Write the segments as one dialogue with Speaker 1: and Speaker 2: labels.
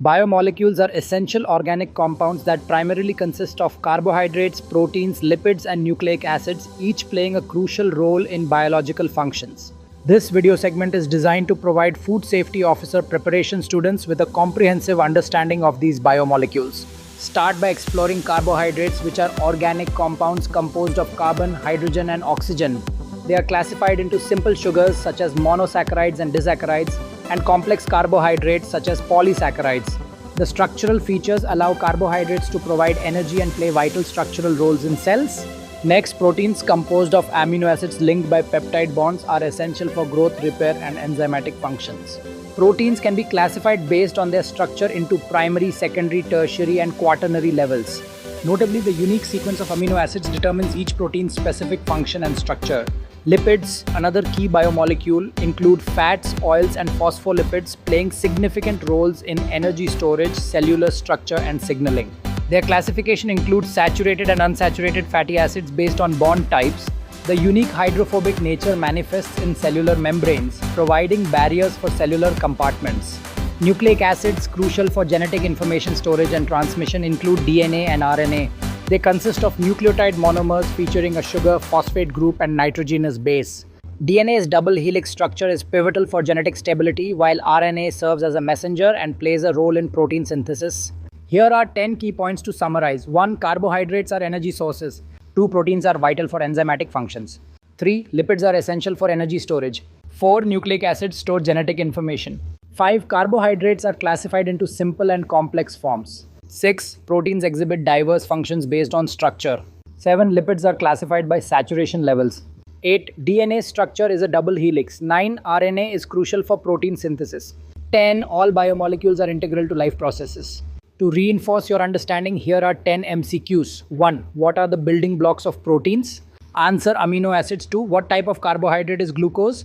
Speaker 1: Biomolecules are essential organic compounds that primarily consist of carbohydrates, proteins, lipids, and nucleic acids, each playing a crucial role in biological functions. This video segment is designed to provide food safety officer preparation students with a comprehensive understanding of these biomolecules. Start by exploring carbohydrates, which are organic compounds composed of carbon, hydrogen, and oxygen. They are classified into simple sugars such as monosaccharides and disaccharides, and complex carbohydrates such as polysaccharides. The structural features allow carbohydrates to provide energy and play vital structural roles in cells. Next, proteins composed of amino acids linked by peptide bonds are essential for growth, repair, and enzymatic functions. Proteins can be classified based on their structure into primary, secondary, tertiary, and quaternary levels. Notably, the unique sequence of amino acids determines each protein's specific function and structure. Lipids, another key biomolecule, include fats, oils, and phospholipids, playing significant roles in energy storage, cellular structure, and signaling. Their classification includes saturated and unsaturated fatty acids based on bond types. The unique hydrophobic nature manifests in cellular membranes, providing barriers for cellular compartments. Nucleic acids, crucial for genetic information storage and transmission, include DNA and RNA. They consist of nucleotide monomers featuring a sugar, phosphate group, and nitrogenous base. DNA's double helix structure is pivotal for genetic stability, while RNA serves as a messenger and plays a role in protein synthesis. Here are 10 key points to summarize. 1. Carbohydrates are energy sources. 2. Proteins are vital for enzymatic functions. 3. Lipids are essential for energy storage. 4. Nucleic acids store genetic information. 5. Carbohydrates are classified into simple and complex forms. 6. Proteins exhibit diverse functions based on structure. 7. Lipids are classified by saturation levels. 8. DNA structure is a double helix. 9. RNA is crucial for protein synthesis. 10. All biomolecules are integral to life processes. To reinforce your understanding, here are 10 MCQs. 1. What are the building blocks of proteins? Answer: amino acids. 2. What type of carbohydrate is glucose?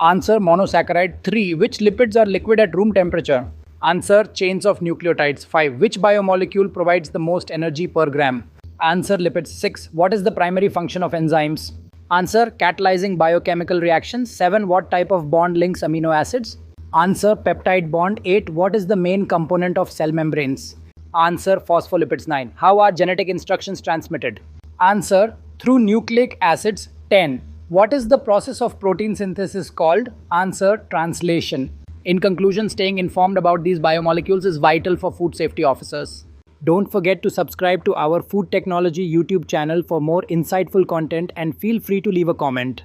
Speaker 1: Answer: monosaccharide. 3. Which lipids are liquid at room temperature? Answer: chains of nucleotides. 5. Which biomolecule provides the most energy per gram? Answer: lipids. 6. What is the primary function of enzymes? Answer: catalyzing biochemical reactions. 7. What type of bond links amino acids? Answer: peptide bond. 8. What is the main component of cell membranes? Answer: phospholipids. 9. How are genetic instructions transmitted? Answer: through nucleic acids. 10. What is the process of protein synthesis called? Answer: translation. In conclusion, staying informed about these biomolecules is vital for food safety officers. Don't forget to subscribe to our Food Technology YouTube channel for more insightful content, and feel free to leave a comment.